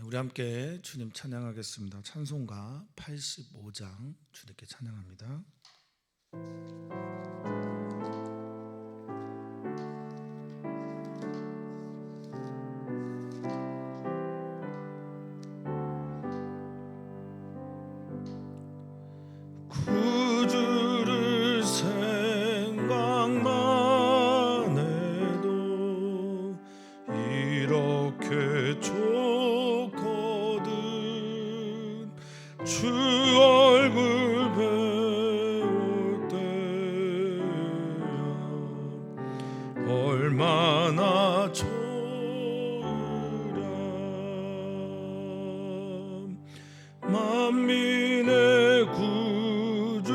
우리 함께 주님 찬양하겠습니다. 찬송가 85장 주님께 찬양합니다. 구주를 생각만 해도 이렇게 좋거든. 주 얼굴 배울 때야 얼마나 좋으랴. 만민의 구주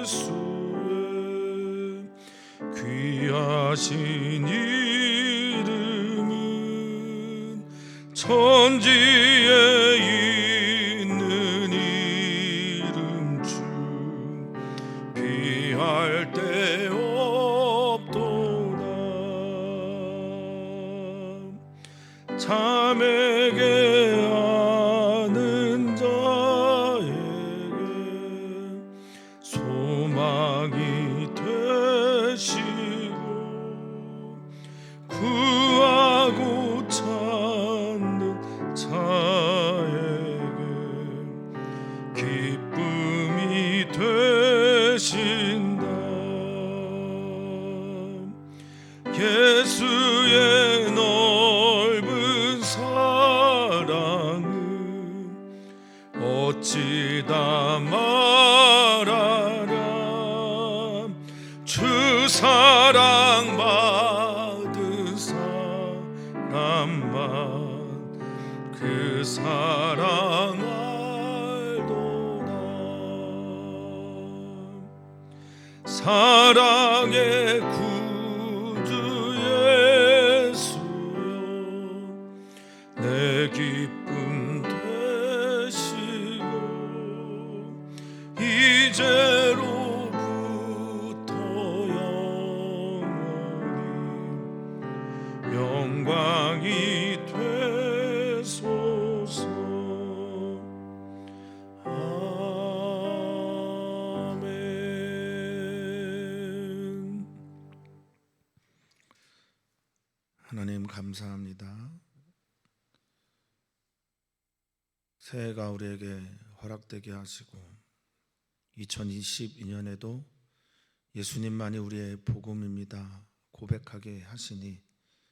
예수의 귀하신 이름은 천지에 있는 이름 중 비할 데 없도다. 자매게 아는 자에게 소망이 되시고 구하고 찾는 자에게 기쁨이 되신다. 예수의 넓은 사랑은 어찌 다 말하랴. 주 사랑 받은 사람만 그 사랑 알도다. 사랑의 구주 예수여 내 기쁨 되시고 이제로부터 영원히 영광이 되소서. 아멘. 하나님 감사합니다. 새해가 우리에게 허락되게 하시고 2022년에도 예수님만이 우리의 복음입니다 고백하게 하시니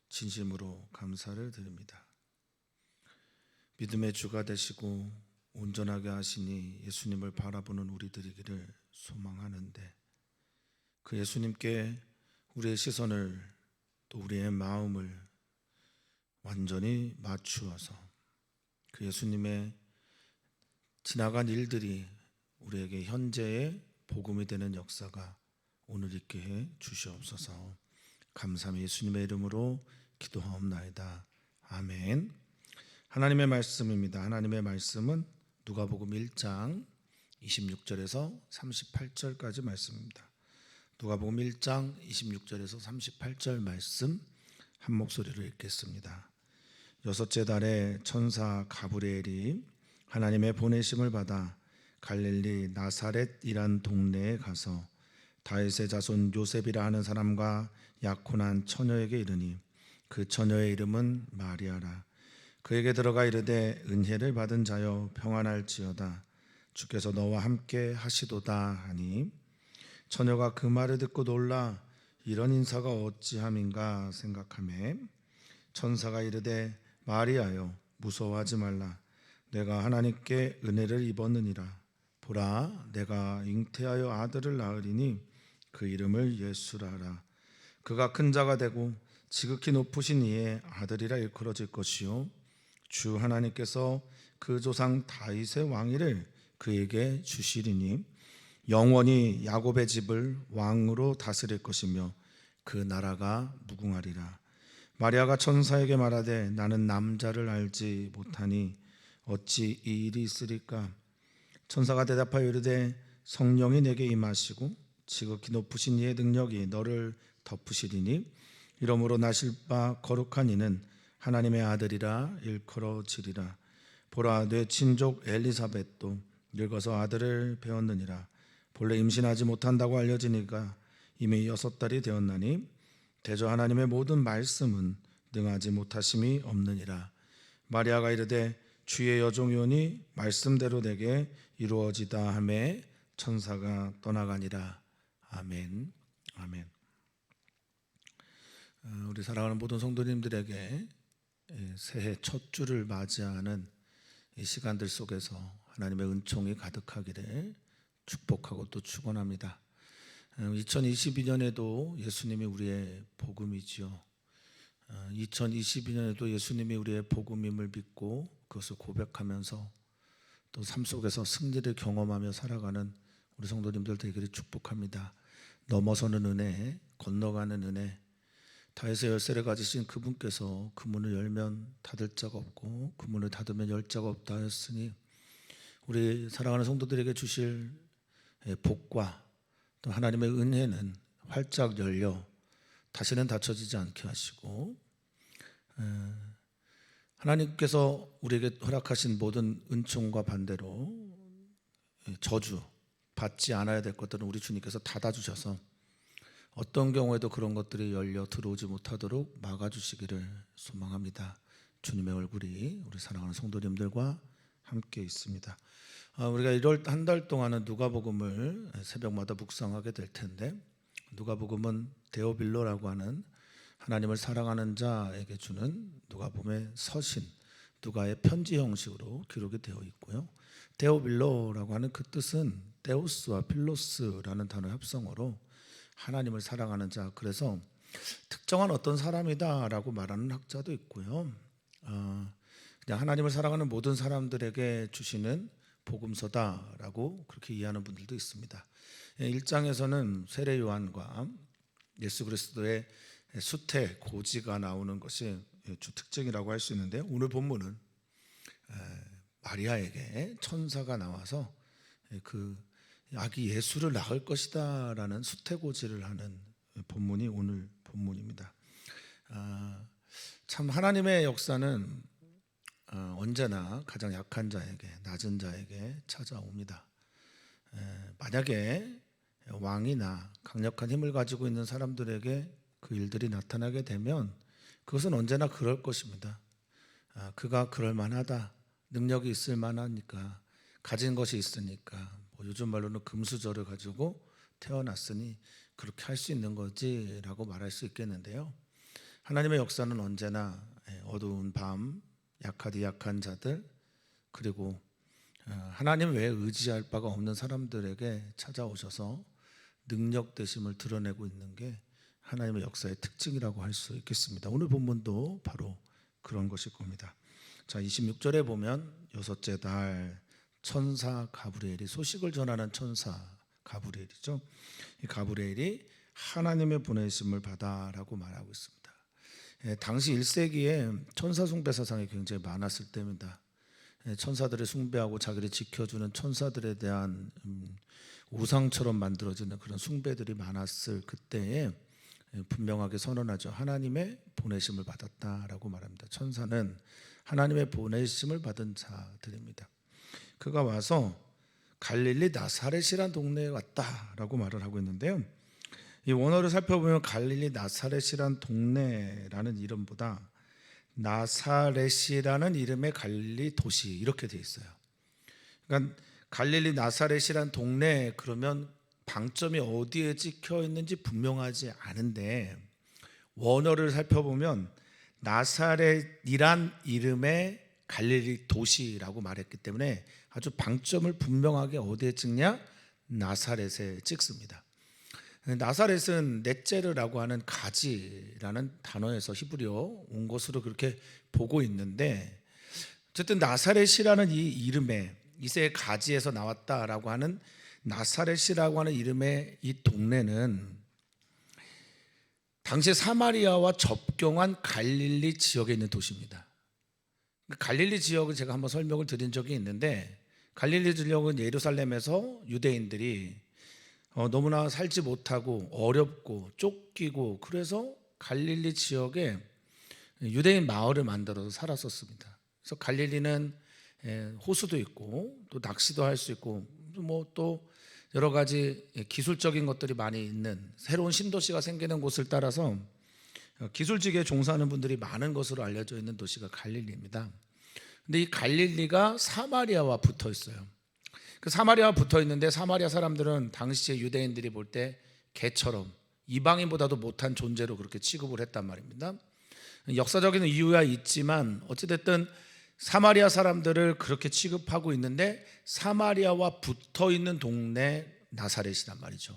진심으로 감사를 드립니다. 믿음의 주가 되시고 온전하게 하시니 예수님을 바라보는 우리들이기를 소망하는데, 그 예수님께 우리의 시선을 또 우리의 마음을 완전히 맞추어서 그 예수님의 지나간 일들이 우리에게 현재의 복음이 되는 역사가 오늘 있게 해 주시옵소서. 감사함이 예수님의 이름으로 기도하옵나이다. 아멘. 하나님의 말씀입니다. 하나님의 말씀은 누가복음 1장 26절에서 38절까지 말씀입니다. 누가복음 1장 26절에서 38절 말씀 한 목소리로 읽겠습니다. 여섯째 달에 천사 가브리엘이 하나님의 보내심을 받아 갈릴리 나사렛이란 동네에 가서 다윗의 자손 요셉이라 하는 사람과 약혼한 처녀에게 이르니 그 처녀의 이름은 마리아라. 그에게 들어가 이르되 은혜를 받은 자여 평안할지어다. 주께서 너와 함께 하시도다 하니 처녀가 그 말을 듣고 놀라 이런 인사가 어찌함인가 생각하매 천사가 이르되 마리아여 무서워하지 말라. 내가 하나님께 은혜를 입었느니라. 보라 내가 잉태하여 아들을 낳으리니 그 이름을 예수라라. 그가 큰 자가 되고 지극히 높으신 이의 아들이라 일컬어질 것이요 주 하나님께서 그 조상 다윗의 왕위를 그에게 주시리니 영원히 야곱의 집을 왕으로 다스릴 것이며 그 나라가 무궁하리라. 마리아가 천사에게 말하되 나는 남자를 알지 못하니 어찌 이 일이 있으리까? 천사가 대답하여 이르되 성령이 내게 임하시고 지극히 높으신 이의 능력이 너를 덮으시리니 이러므로 나실 바 거룩한 이는 하나님의 아들이라 일컬어지리라. 보라, 내 친족 엘리사벳도 늙어서 아들을 배웠느니라. 본래 임신하지 못한다고 알려지니까 이미 6달이 되었나니 대저 하나님의 모든 말씀은 능하지 못하심이 없느니라. 마리아가 이르되 주의 여종이오니 말씀대로 내게 이루어지다 하매 천사가 떠나가니라. 아멘. 아멘. 우리 사랑하는 모든 성도님들에게 새해 첫 주를 맞이하는 이 시간들 속에서 하나님의 은총이 가득하기를 축복하고 또 축원합니다. 2022년에도 예수님이 우리의 복음이지요. 2022년에도 예수님이 우리의 복음임을 믿고 그것을 고백하면서 또 삶 속에서 승리를 경험하며 살아가는 우리 성도님들 되기를 축복합니다. 넘어서는 은혜, 건너가는 은혜, 다윗의 열쇠를 가지신 그분께서 그 문을 열면 닫을 자가 없고 그 문을 닫으면 열 자가 없다 하였으니 우리 사랑하는 성도들에게 주실 복과 또 하나님의 은혜는 활짝 열려 다시는 닫혀지지 않게 하시고, 하나님께서 우리에게 허락하신 모든 은총과 반대로 저주 받지 않아야 될 것들은 우리 주님께서 닫아주셔서 어떤 경우에도 그런 것들이 열려 들어오지 못하도록 막아주시기를 소망합니다. 주님의 얼굴이 우리 사랑하는 성도님들과 함께 있습니다. 우리가 1월 한 달 동안은 누가복음을 새벽마다 묵상하게 될 텐데, 누가복음은 데오빌로라고 하는 하나님을 사랑하는 자에게 주는 누가복음의 서신, 누가의 편지 형식으로 기록이 되어 있고요. 데오빌로라고 하는 그 뜻은 데우스와 필로스라는 단어의 합성어로 하나님을 사랑하는 자, 그래서 특정한 어떤 사람이다라고 말하는 학자도 있고요. 그냥 하나님을 사랑하는 모든 사람들에게 주시는 복음서다라고 그렇게 이해하는 분들도 있습니다. 1장에서는 세례 요한과 예수 그리스도의 수태, 고지가 나오는 것이 주 특징이라고 할 수 있는데, 오늘 본문은 마리아에게 천사가 나와서 그 아기 예수를 낳을 것이다 라는 수태고지를 하는 본문이 오늘 본문입니다. 참 하나님의 역사는 언제나 가장 약한 자에게, 낮은 자에게 찾아옵니다. 만약에 왕이나 강력한 힘을 가지고 있는 사람들에게 그 일들이 나타나게 되면 그것은 언제나 그럴 것입니다. 그가 그럴 만하다, 능력이 있을 만하니까, 가진 것이 있으니까, 요즘 말로는 금수저를 가지고 태어났으니 그렇게 할 수 있는 거지라고 말할 수 있겠는데요. 하나님의 역사는 언제나 어두운 밤, 약하디 약한 자들, 그리고 하나님 외에 의지할 바가 없는 사람들에게 찾아오셔서 능력 되심을 드러내고 있는 게 하나님의 역사의 특징이라고 할 수 있겠습니다. 오늘 본문도 바로 그런 것일 겁니다. 자, 26절에 보면 6째 달 천사 가브리엘이, 소식을 전하는 천사 가브리엘이죠. 이 가브리엘이 하나님의 보내심을 받아라고 말하고 있습니다. 당시 1세기에 천사 숭배 사상이 굉장히 많았을 때입니다. 천사들을 숭배하고 자기를 지켜주는 천사들에 대한 우상처럼 만들어지는 그런 숭배들이 많았을 그때에 분명하게 선언하죠. 하나님의 보내심을 받았다라고 말합니다. 천사는 하나님의 보내심을 받은 자들입니다. 그가 와서 갈릴리 나사렛이라는 동네에 왔다라고 말을 하고 있는데요. 이 원어를 살펴보면 갈릴리 나사렛이라는 동네라는 이름보다 나사렛이라는 이름의 갈릴리 도시 이렇게 돼 있어요. 그러니까 갈릴리 나사렛이라는 동네, 그러면 방점이 어디에 찍혀 있는지 분명하지 않은데, 원어를 살펴보면 나사렛이란 이름의 갈릴리 도시라고 말했기 때문에 아주 방점을 분명하게 어디에 찍냐? 나사렛에 찍습니다. 나사렛은 넷제르라고 하는 가지라는 단어에서 히브리어 온 것으로 그렇게 보고 있는데, 어쨌든 나사렛이라는 이 이름에, 이세 가지에서 나왔다라고 하는 나사렛이라고 하는 이름의 이 동네는 당시 사마리아와 접경한 갈릴리 지역에 있는 도시입니다. 갈릴리 지역을 제가 한번 설명을 드린 적이 있는데, 갈릴리 지역은 예루살렘에서 유대인들이 너무나 살지 못하고 어렵고 쫓기고, 그래서 갈릴리 지역에 유대인 마을을 만들어서 살았었습니다. 그래서 갈릴리는 호수도 있고 또 낚시도 할 수 있고 뭐 또 여러 가지 기술적인 것들이 많이 있는 새로운 신도시가 생기는 곳을 따라서 기술직에 종사하는 분들이 많은 것으로 알려져 있는 도시가 갈릴리입니다. 근데 이 갈릴리가 사마리아와 붙어 있어요. 그 사마리아와 붙어 있는데 사마리아 사람들은 당시에 유대인들이 볼 때 개처럼 이방인보다도 못한 존재로 그렇게 취급을 했단 말입니다. 역사적인 이유야 있지만 어찌됐든 사마리아 사람들을 그렇게 취급하고 있는데 사마리아와 붙어 있는 동네 나사렛이란 말이죠.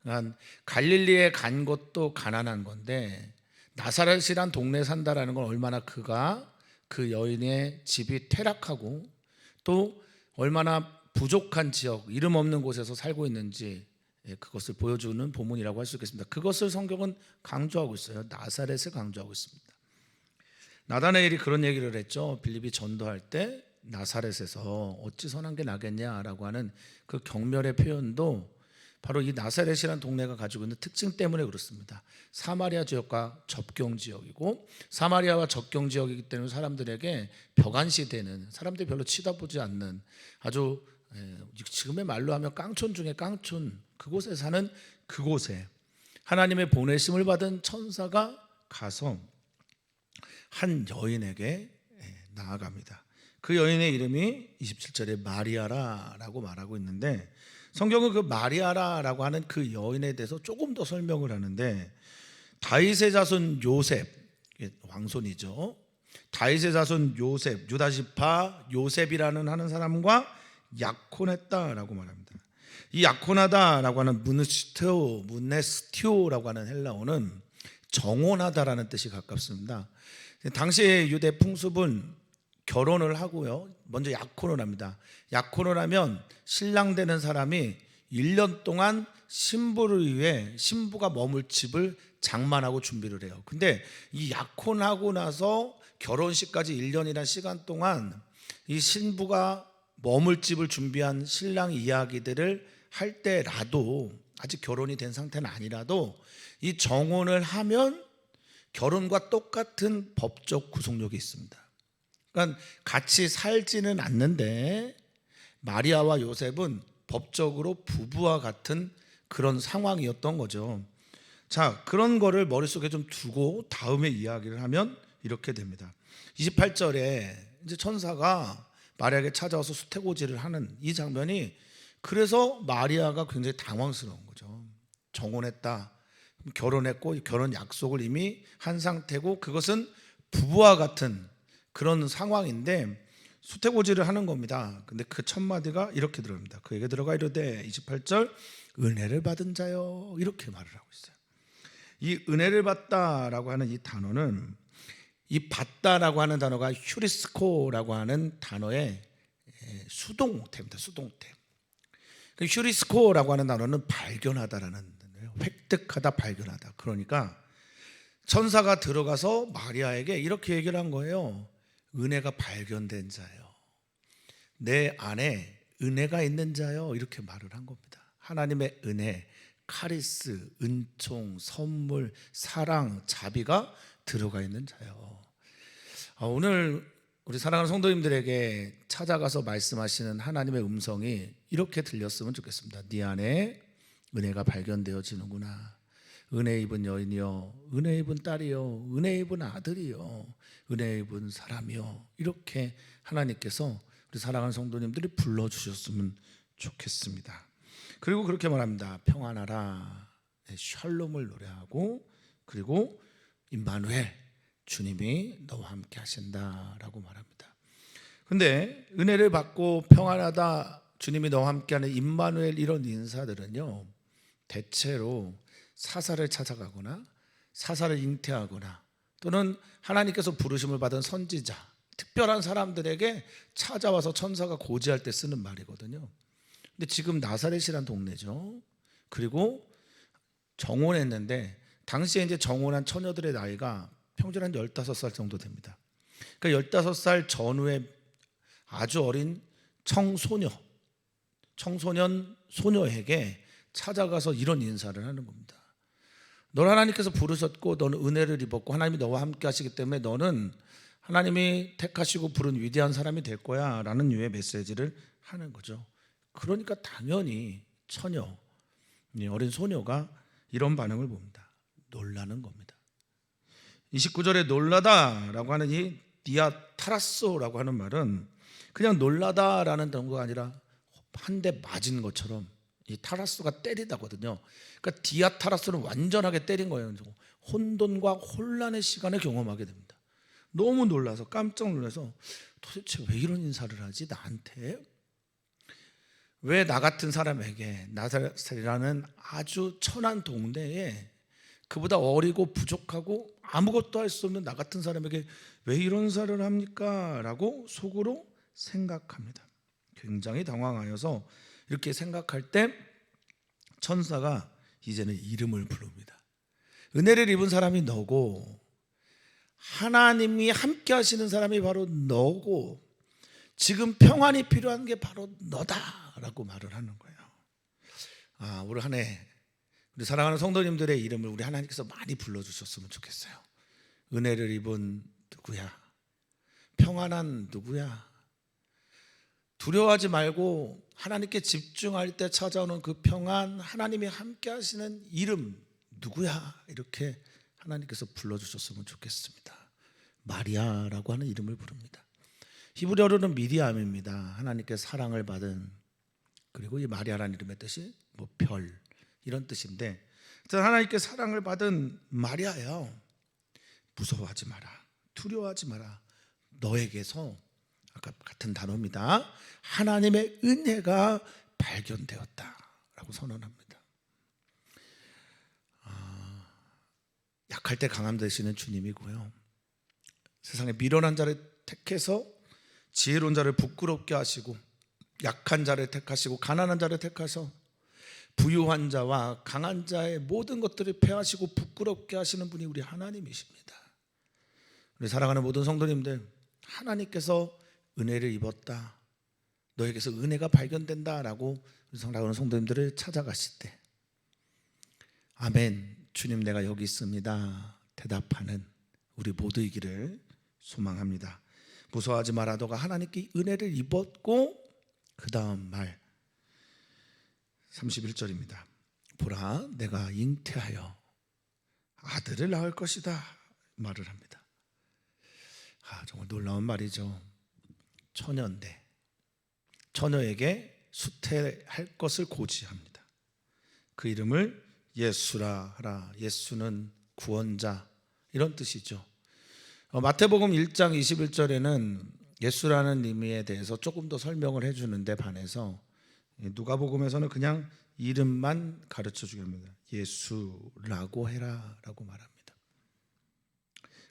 그러니까 갈릴리에 간 것도 가난한 건데 나사렛이란 동네에 산다라는 건 얼마나 그가 그 여인의 집이 퇴락하고 또 얼마나 부족한 지역, 이름 없는 곳에서 살고 있는지 그것을 보여주는 본문이라고 할 수 있겠습니다. 그것을 성경은 강조하고 있어요. 나사렛을 강조하고 있습니다. 나다나엘이 그런 얘기를 했죠. 빌립이 전도할 때 나사렛에서 어찌 선한 게 나겠냐라고 하는 그 경멸의 표현도 바로 이 나사렛이라는 동네가 가지고 있는 특징 때문에 그렇습니다. 사마리아 지역과 접경 지역이고 사마리아와 접경 지역이기 때문에 사람들에게 벽안시되는, 사람들이 별로 치다보지 않는 아주 지금의 말로 하면 깡촌 중에 깡촌, 그곳에 사는 그곳에 하나님의 보내심을 받은 천사가 가서 한 여인에게 나아갑니다. 그 여인의 이름이 27절에 마리아라라고 말하고 있는데 성경은 그 마리아라라고 하는 그 여인에 대해서 조금 더 설명을 하는데 다윗의 자손 요셉, 왕손이죠. 다윗의 자손 요셉, 유다지파 요셉이라는 하는 사람과 약혼했다라고 말합니다. 이 약혼하다라고 하는 무네스티오라고 하는 헬라어는 정혼하다라는 뜻이 가깝습니다. 당시의 유대 풍습은 결혼을 하고요, 먼저 약혼을 합니다. 약혼을 하면 신랑 되는 사람이 1년 동안 신부를 위해 신부가 머물 집을 장만하고 준비를 해요. 근데 이 약혼하고 나서 결혼식까지 1년이라는 시간 동안 이 신부가 머물 집을 준비한 신랑 이야기들을 할 때라도, 아직 결혼이 된 상태는 아니라도 이 정혼을 하면 결혼과 똑같은 법적 구속력이 있습니다. 그러니까 같이 살지는 않는데 마리아와 요셉은 법적으로 부부와 같은 그런 상황이었던 거죠. 자, 그런 거를 머릿속에 좀 두고 다음에 이야기를 하면 이렇게 됩니다. 28절에 이제 천사가 마리아에게 찾아와서 수태고지를 하는 이 장면이, 그래서 마리아가 굉장히 당황스러운 거죠. 정혼했다, 결혼했고 결혼 약속을 이미 한 상태고 그것은 부부와 같은 그런 상황인데 수태고지를 하는 겁니다. 근데 그 첫 마디가 이렇게 들어갑니다. 그에게 들어가 이르되 28절 은혜를 받은 자여, 이렇게 말을 하고 있어요. 이 은혜를 받다라고 하는 이 단어는, 이 받다라고 하는 단어가 휴리스코라고 하는 단어의 수동태입니다. 수동태. 휴리스코라고 하는 단어는 발견하다라는, 획득하다, 발견하다. 그러니까 천사가 들어가서 마리아에게 이렇게 얘기를 한 거예요. 은혜가 발견된 자요, 내 안에 은혜가 있는 자요, 이렇게 말을 한 겁니다. 하나님의 은혜, 카리스, 은총, 선물, 사랑, 자비가 들어가 있는 자요. 오늘 우리 사랑하는 성도님들에게 찾아가서 말씀하시는 하나님의 음성이 이렇게 들렸으면 좋겠습니다. 네 안에 은혜가 발견되어지는구나. 은혜 입은 여인이요, 은혜 입은 딸이요, 은혜 입은 아들이요, 은혜 입은 사람이요, 이렇게 하나님께서 우리 사랑하는 성도님들이 불러주셨으면 좋겠습니다. 그리고 그렇게 말합니다. 평안하라, 샬롬을 노래하고, 그리고 임마누엘, 주님이 너와 함께 하신다라고 말합니다. 근데 은혜를 받고 평안하다, 주님이 너와 함께하는 임마누엘, 이런 인사들은요, 대체로 사사를 찾아가거나 사사를 잉태하거나 또는 하나님께서 부르심을 받은 선지자, 특별한 사람들에게 찾아와서 천사가 고지할 때 쓰는 말이거든요. 근데 지금 나사렛이란 동네죠. 그리고 정혼했는데 당시에 이제 정혼한 처녀들의 나이가 평균 한 15살 정도 됩니다. 그러니까 15살 전후에 아주 어린 청소년, 소녀에게 찾아가서 이런 인사를 하는 겁니다. 너를 하나님께서 부르셨고 너는 은혜를 입었고 하나님이 너와 함께 하시기 때문에 너는 하나님이 택하시고 부른 위대한 사람이 될 거야 라는 류의 메시지를 하는 거죠. 그러니까 당연히 처녀, 어린 소녀가 이런 반응을 봅니다. 놀라는 겁니다. 29절에 놀라다라고 하는 이 디아타라소라고 하는 말은 그냥 놀라다라는 단어가 아니라 한 대 맞은 것처럼, 이 타라소가 때리다거든요. 그러니까 디아타라소는 완전하게 때린 거예요. 혼돈과 혼란의 시간을 경험하게 됩니다. 너무 놀라서 깜짝 놀라서 도대체 왜 이런 인사를 하지 나한테? 왜 나 같은 사람에게, 나사렛이라는 아주 천한 동네에 그보다 어리고 부족하고 아무것도 할 수 없는 나 같은 사람에게 왜 이런 사를 합니까? 라고 속으로 생각합니다. 굉장히 당황하여서 이렇게 생각할 때 천사가 이제는 이름을 부릅니다. 은혜를 입은 사람이 너고 하나님이 함께 하시는 사람이 바로 너고 지금 평안이 필요한 게 바로 너다라고 말을 하는 거예요. 올 한 해 우리 사랑하는 성도님들의 이름을 우리 하나님께서 많이 불러주셨으면 좋겠어요. 은혜를 입은 누구야? 평안한 누구야? 두려워하지 말고 하나님께 집중할 때 찾아오는 그 평안, 하나님이 함께 하시는 이름 누구야? 이렇게 하나님께서 불러주셨으면 좋겠습니다. 마리아라고 하는 이름을 부릅니다. 히브리어로는 미리암입니다. 하나님께 사랑을 받은, 그리고 이 마리아라는 이름의 뜻이 별 이런 뜻인데, 하나님께 사랑을 받은 마리아야, 무서워하지 마라, 두려워하지 마라. 너에게서, 아까 같은 단어입니다, 하나님의 은혜가 발견되었다라고 선언합니다. 약할 때 강함 되시는 주님이고요, 세상에 미련한 자를 택해서 지혜로운 자를 부끄럽게 하시고 약한 자를 택하시고 가난한 자를 택하셔서 부유한 자와 강한 자의 모든 것들을 패하시고 부끄럽게 하시는 분이 우리 하나님이십니다. 우리 사랑하는 모든 성도님들, 하나님께서 은혜를 입었다, 너에게서 은혜가 발견된다라고 사랑하는 성도님들을 찾아가실 때 아멘, 주님 내가 여기 있습니다 대답하는 우리 모두이기를 소망합니다. 무서워하지 마라. 너가 하나님께 은혜를 입었고, 그 다음 말 31절입니다. 보라 내가 잉태하여 아들을 낳을 것이다 말을 합니다. 정말 놀라운 말이죠. 처녀인데 처녀에게 수태할 것을 고지합니다. 그 이름을 예수라 하라. 예수는 구원자, 이런 뜻이죠. 마태복음 1장 21절에는 예수라는 의미에 대해서 조금 더 설명을 해주는데 반해서 누가복음에서는 그냥 이름만 가르쳐 주게 합니다. 예수라고 해라 라고 말합니다.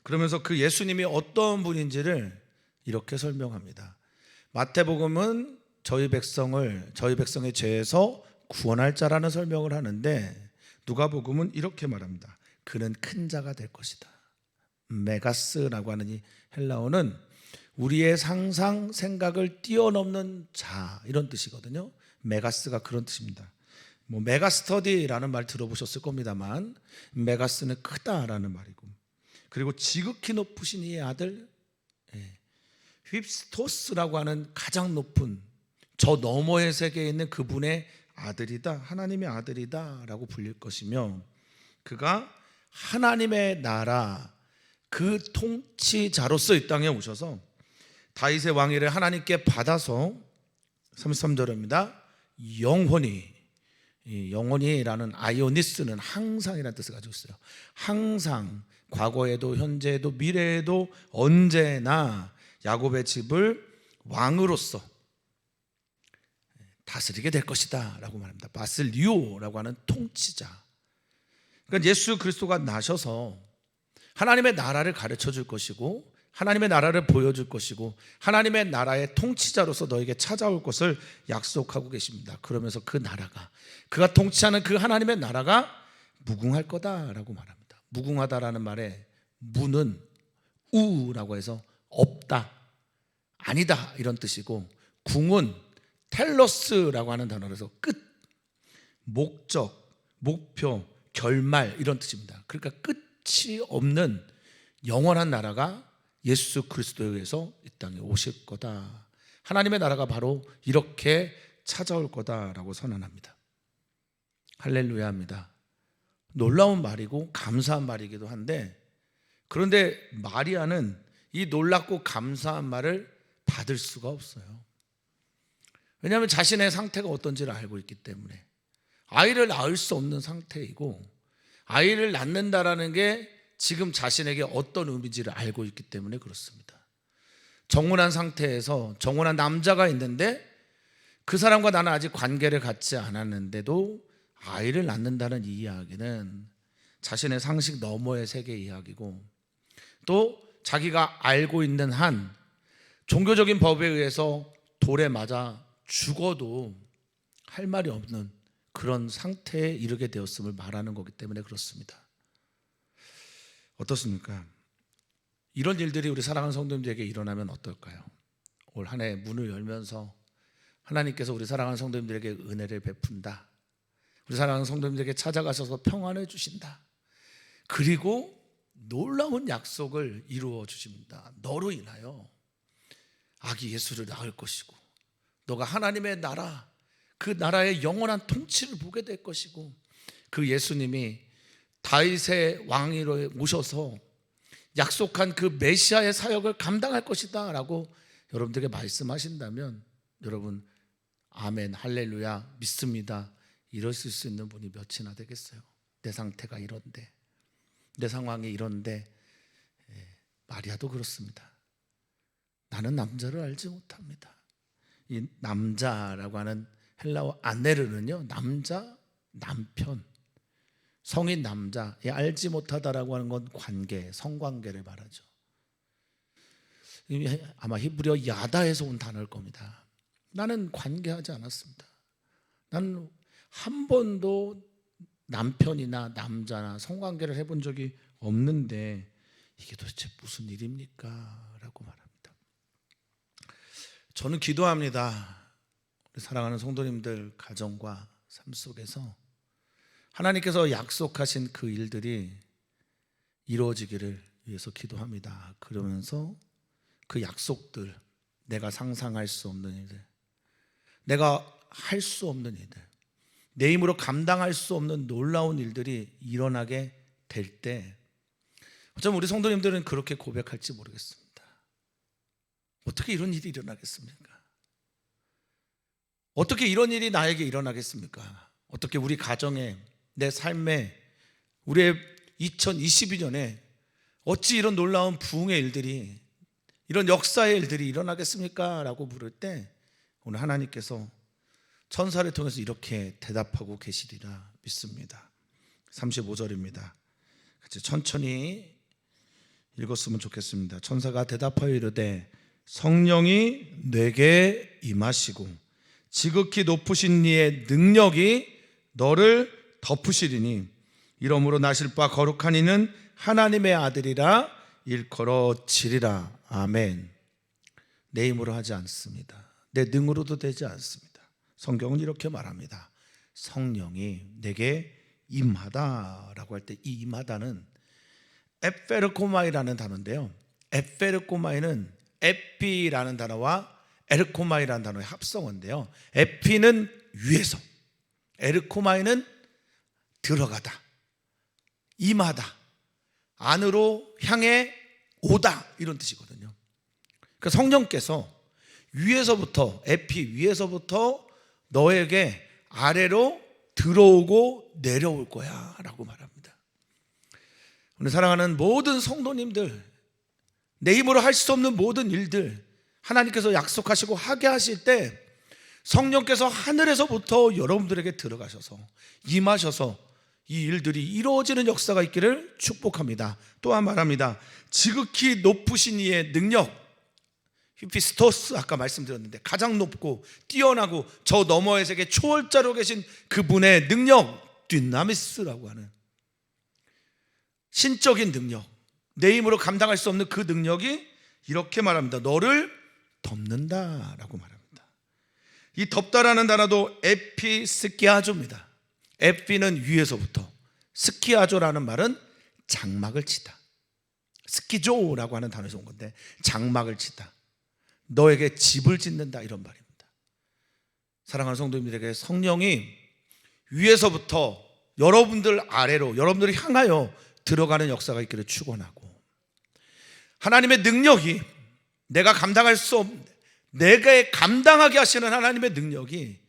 그러면서 그 예수님이 어떤 분인지를 이렇게 설명합니다. 마태복음은 저희 백성의 죄에서 구원할 자라는 설명을 하는데, 누가복음은 이렇게 말합니다. 그는 큰 자가 될 것이다. 메가스라고 하는 이 헬라어는 우리의 상상 생각을 뛰어넘는 자, 이런 뜻이거든요. 메가스가 그런 뜻입니다. 메가스터디라는 말 들어보셨을 겁니다만, 메가스는 크다라는 말이고, 그리고 지극히 높으신 이의 아들 휩스토스라고 하는 가장 높은 저 너머의 세계에 있는 그분의 아들이다, 하나님의 아들이다 라고 불릴 것이며, 그가 하나님의 나라 그 통치자로서 이 땅에 오셔서 다윗의 왕위를 하나님께 받아서 33절입니다. 영원히라는 아이오니스는 항상이라는 뜻을 가지고 있어요. 항상, 과거에도 현재에도 미래에도 언제나 야곱의 집을 왕으로서 다스리게 될 것이다 라고 말합니다. 바슬리오라고 하는 통치자. 그러니까 예수 그리스도가 나셔서 하나님의 나라를 가르쳐 줄 것이고, 하나님의 나라를 보여줄 것이고, 하나님의 나라의 통치자로서 너에게 찾아올 것을 약속하고 계십니다. 그러면서 그 나라가, 그가 통치하는 그 하나님의 나라가 무궁할 거다라고 말합니다. 무궁하다라는 말에 무는 우라고 해서 없다, 아니다 이런 뜻이고, 궁은 텔로스라고 하는 단어로서 끝, 목적, 목표, 결말 이런 뜻입니다. 그러니까 끝이 없는 영원한 나라가 예수 그리스도에 의해서 이 땅에 오실 거다. 하나님의 나라가 바로 이렇게 찾아올 거다라고 선언합니다. 할렐루야입니다. 놀라운 말이고 감사한 말이기도 한데, 그런데 마리아는 이 놀랍고 감사한 말을 받을 수가 없어요. 왜냐하면 자신의 상태가 어떤지를 알고 있기 때문에. 아이를 낳을 수 없는 상태이고, 아이를 낳는다라는 게 지금 자신에게 어떤 의미인지를 알고 있기 때문에 그렇습니다. 정혼한 상태에서 정혼한 남자가 있는데 그 사람과 나는 아직 관계를 갖지 않았는데도 아이를 낳는다는 이 이야기는 자신의 상식 너머의 세계 이야기고, 또 자기가 알고 있는 한 종교적인 법에 의해서 돌에 맞아 죽어도 할 말이 없는 그런 상태에 이르게 되었음을 말하는 거기 때문에 그렇습니다. 어떻습니까? 이런 일들이 우리 사랑하는 성도님들에게 일어나면 어떨까요? 올 한 해 문을 열면서 하나님께서 우리 사랑하는 성도님들에게 은혜를 베푼다, 우리 사랑하는 성도님들에게 찾아가셔서 평안을 주신다, 그리고 놀라운 약속을 이루어 주십니다. 너로 인하여 아기 예수를 낳을 것이고, 너가 하나님의 나라, 그 나라의 영원한 통치를 보게 될 것이고, 그 예수님이 다윗의 왕위로 모셔서 약속한 그 메시아의 사역을 감당할 것이다 라고 여러분들에게 말씀하신다면, 여러분 아멘 할렐루야 믿습니다 이러실 수 있는 분이 몇이나 되겠어요? 내 상태가 이런데, 내 상황이 이런데. 마리아도 그렇습니다. 나는 남자를 알지 못합니다. 이 남자라고 하는 헬라어 아네르는요, 남자, 남편, 성인 남자, 알지 못하다라고 하는 건 관계, 성관계를 말하죠. 아마 히브리어 야다에서 온 단어일 겁니다. 나는 관계하지 않았습니다. 나는 한 번도 남편이나 남자나 성관계를 해본 적이 없는데 이게 도대체 무슨 일입니까? 라고 말합니다. 저는 기도합니다. 우리 사랑하는 성도님들 가정과 삶 속에서 하나님께서 약속하신 그 일들이 이루어지기를 위해서 기도합니다. 그러면서 그 약속들, 내가 상상할 수 없는 일들, 내가 할 수 없는 일들, 내 힘으로 감당할 수 없는 놀라운 일들이 일어나게 될 때, 어쩌면 우리 성도님들은 그렇게 고백할지 모르겠습니다. 어떻게 이런 일이 일어나겠습니까? 어떻게 이런 일이 나에게 일어나겠습니까? 어떻게 우리 가정에, 내 삶에, 우리의 2022년에 어찌 이런 놀라운 부흥의 일들이, 이런 역사의 일들이 일어나겠습니까? 라고 물을 때 오늘 하나님께서 천사를 통해서 이렇게 대답하고 계시리라 믿습니다. 35절입니다. 같이 천천히 읽었으면 좋겠습니다. 천사가 대답하여 이르되 성령이 내게 임하시고 지극히 높으신 이의 능력이 너를 덮으시리니 이러므로 나실 바 거룩한 이는 하나님의 아들이라 일컬어지리라. 아멘. 내 힘으로 하지 않습니다. 내 능으로도 되지 않습니다. 성경은 이렇게 말합니다. 성령이 내게 임하다라고 할 때 이 임하다는 에페르코마이라는 단어인데요, 에페르코마이는 에피라는 단어와 에르코마이라는 단어의 합성어인데요, 에피는 위에서, 에르코마이는 들어가다, 임하다, 안으로 향해 오다, 이런 뜻이거든요. 그러니까 성령께서 위에서부터, 에피 위에서부터 너에게 아래로 들어오고 내려올 거야 라고 말합니다. 오늘 사랑하는 모든 성도님들, 내 힘으로 할 수 없는 모든 일들 하나님께서 약속하시고 하게 하실 때 성령께서 하늘에서부터 여러분들에게 들어가셔서 임하셔서 이 일들이 이루어지는 역사가 있기를 축복합니다. 또한 말합니다. 지극히 높으신 이의 능력, 히피스토스 아까 말씀드렸는데 가장 높고 뛰어나고 저 너머의 세계 초월자로 계신 그분의 능력, 듀나미스라고 하는 신적인 능력, 내 힘으로 감당할 수 없는 그 능력이 이렇게 말합니다. 너를 덮는다라고 말합니다. 이 덮다라는 단어도 에피스키아조입니다. 에피는 위에서부터, 스키아조라는 말은 장막을 치다. 스키조라고 하는 단어에서 온 건데 장막을 치다. 너에게 집을 짓는다 이런 말입니다. 사랑하는 성도님들에게 성령이 위에서부터 여러분들 아래로 여러분들을 향하여 들어가는 역사가 있기를 축원하고, 하나님의 능력이 내가 감당할 수 없는, 내가 감당하게 하시는 하나님의 능력이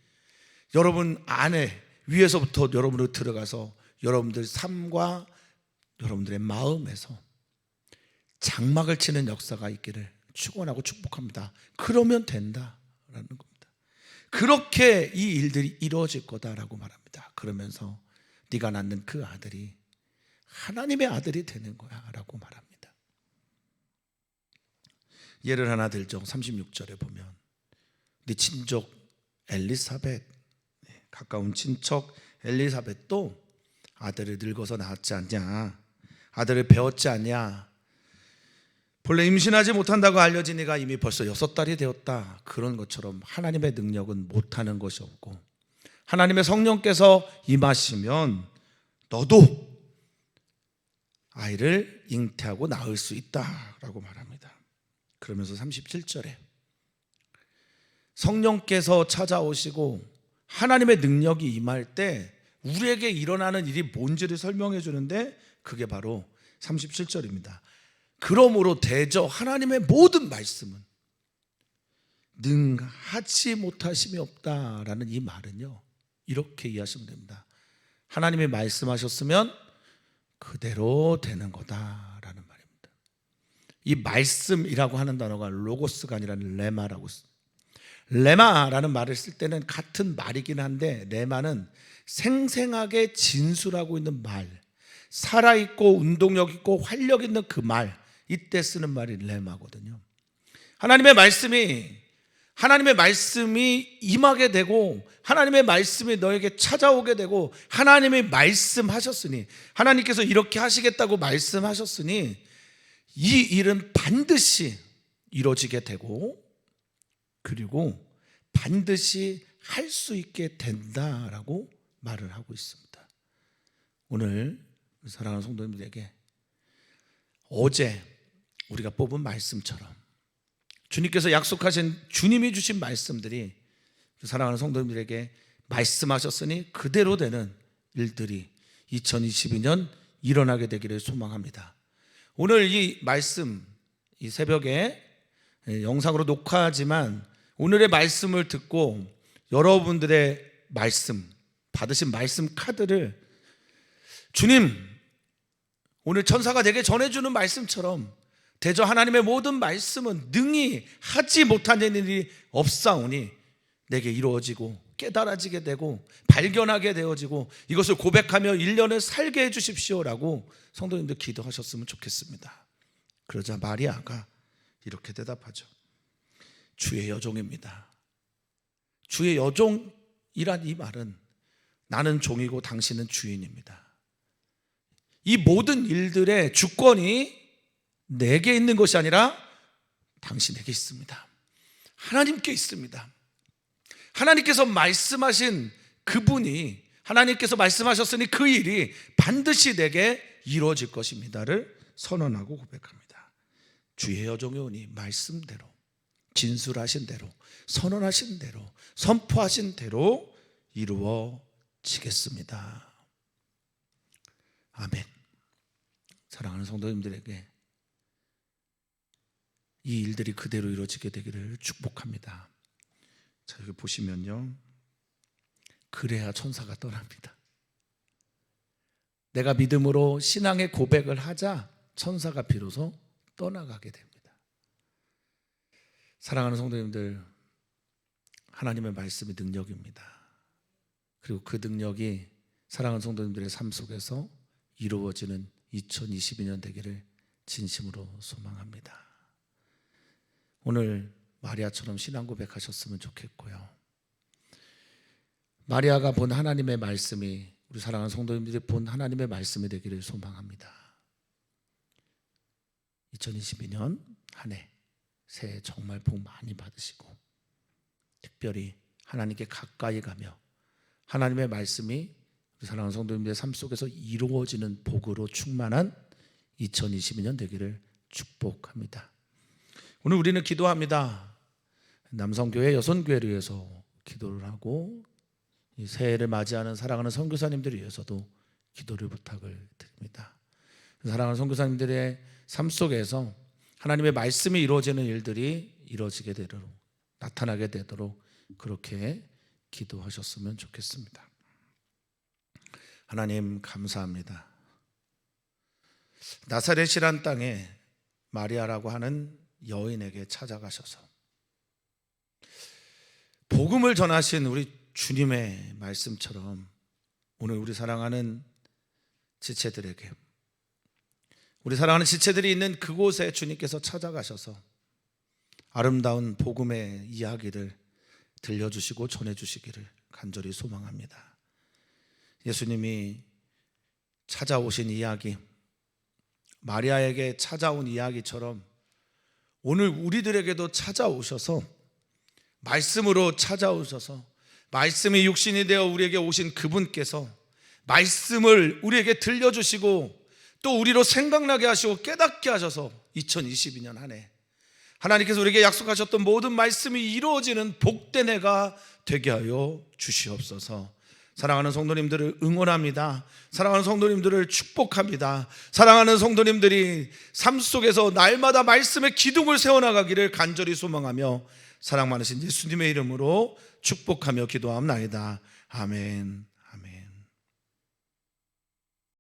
여러분 안에 위에서부터 여러분으로 들어가서 여러분들 삶과 여러분들의 마음에서 장막을 치는 역사가 있기를 축원하고 축복합니다. 그러면 된다라는 겁니다. 그렇게 이 일들이 이루어질 거다라고 말합니다. 그러면서 네가 낳는 그 아들이 하나님의 아들이 되는 거야 라고 말합니다. 예를 하나 들죠. 36절에 보면 네 친족 엘리사벳, 가까운 친척 엘리사벳도 아들을 늙어서 낳았지 않냐, 아들을 배웠지 않냐, 본래 임신하지 못한다고 알려진 이가 이미 벌써 6달이 되었다. 그런 것처럼 하나님의 능력은 못하는 것이 없고, 하나님의 성령께서 임하시면 너도 아이를 잉태하고 낳을 수 있다라고 말합니다. 그러면서 37절에 성령께서 찾아오시고 하나님의 능력이 임할 때 우리에게 일어나는 일이 뭔지를 설명해 주는데 그게 바로 37절입니다. 그러므로 대저 하나님의 모든 말씀은 능하지 못하심이 없다라는 이 말은요, 이렇게 이해하시면 됩니다. 하나님이 말씀하셨으면 그대로 되는 거다라는 말입니다. 이 말씀이라고 하는 단어가 로고스가 아니라 레마라고 씁니다. 레마라는 말을 쓸 때는 같은 말이긴 한데, 레마는 생생하게 진술하고 있는 말, 살아있고 운동력 있고 활력 있는 그 말, 이때 쓰는 말이 레마거든요. 하나님의 말씀이 임하게 되고 하나님의 말씀이 너에게 찾아오게 되고 하나님이 말씀하셨으니, 하나님께서 이렇게 하시겠다고 말씀하셨으니 이 일은 반드시 이루어지게 되고 그리고 반드시 할 수 있게 된다라고 말을 하고 있습니다. 오늘 사랑하는 성도님들에게 어제 우리가 뽑은 말씀처럼 주님께서 약속하신, 주님이 주신 말씀들이 사랑하는 성도님들에게 말씀하셨으니 그대로 되는 일들이 2022년 일어나게 되기를 소망합니다. 오늘 이 말씀, 이 새벽에 영상으로 녹화하지만 오늘의 말씀을 듣고 여러분들의 말씀, 받으신 말씀 카드를 주님 오늘 천사가 내게 전해주는 말씀처럼 대저 하나님의 모든 말씀은 능히 하지 못하는 일이 없사오니 내게 이루어지고 깨달아지게 되고 발견하게 되어지고 이것을 고백하며 1년을 살게 해주십시오라고 성도님들 기도하셨으면 좋겠습니다. 그러자 마리아가 이렇게 대답하죠. 주의 여종입니다. 주의 여종이란 이 말은 나는 종이고 당신은 주인입니다. 이 모든 일들의 주권이 내게 있는 것이 아니라 당신에게 있습니다. 하나님께 있습니다. 하나님께서 말씀하신 그분이, 하나님께서 말씀하셨으니 그 일이 반드시 내게 이루어질 것입니다를 선언하고 고백합니다. 주의 여종이 오니 말씀대로, 진술하신 대로, 선언하신 대로, 선포하신 대로 이루어지겠습니다. 아멘. 사랑하는 성도님들에게 이 일들이 그대로 이루어지게 되기를 축복합니다. 자, 여기 보시면요, 그래야 천사가 떠납니다. 내가 믿음으로 신앙의 고백을 하자 천사가 비로소 떠나가게 됩니다. 사랑하는 성도님들, 하나님의 말씀이 능력입니다. 그리고 그 능력이 사랑하는 성도님들의 삶 속에서 이루어지는 2022년 되기를 진심으로 소망합니다. 오늘 마리아처럼 신앙 고백하셨으면 좋겠고요. 마리아가 본 하나님의 말씀이 우리 사랑하는 성도님들이 본 하나님의 말씀이 되기를 소망합니다. 2022년 한 해 새해 정말 복 많이 받으시고 특별히 하나님께 가까이 가며 하나님의 말씀이 사랑하는 성도님들의 삶 속에서 이루어지는 복으로 충만한 2022년 되기를 축복합니다. 오늘 우리는 기도합니다. 남성교회, 여성교회를 위해서 기도를 하고 이 새해를 맞이하는 사랑하는 선교사님들을 위해서도 기도를 부탁을 드립니다. 사랑하는 선교사님들의 삶 속에서 하나님의 말씀이 이루어지는 일들이 이루어지게 되도록, 나타나게 되도록 그렇게 기도하셨으면 좋겠습니다. 하나님 감사합니다. 나사렛이란 땅에 마리아라고 하는 여인에게 찾아가셔서 복음을 전하신 우리 주님의 말씀처럼 오늘 우리 사랑하는 지체들에게, 우리 사랑하는 지체들이 있는 그곳에 주님께서 찾아가셔서 아름다운 복음의 이야기를 들려주시고 전해주시기를 간절히 소망합니다. 예수님이 찾아오신 이야기, 마리아에게 찾아온 이야기처럼 오늘 우리들에게도 찾아오셔서 말씀으로 찾아오셔서 말씀이 육신이 되어 우리에게 오신 그분께서 말씀을 우리에게 들려주시고 또 우리로 생각나게 하시고 깨닫게 하셔서 2022년 한 해 하나님께서 우리에게 약속하셨던 모든 말씀이 이루어지는 복된 해가 되게 하여 주시옵소서. 사랑하는 성도님들을 응원합니다. 사랑하는 성도님들을 축복합니다. 사랑하는 성도님들이 삶 속에서 날마다 말씀의 기둥을 세워나가기를 간절히 소망하며 사랑 많으신 예수님의 이름으로 축복하며 기도합나이다. 아멘.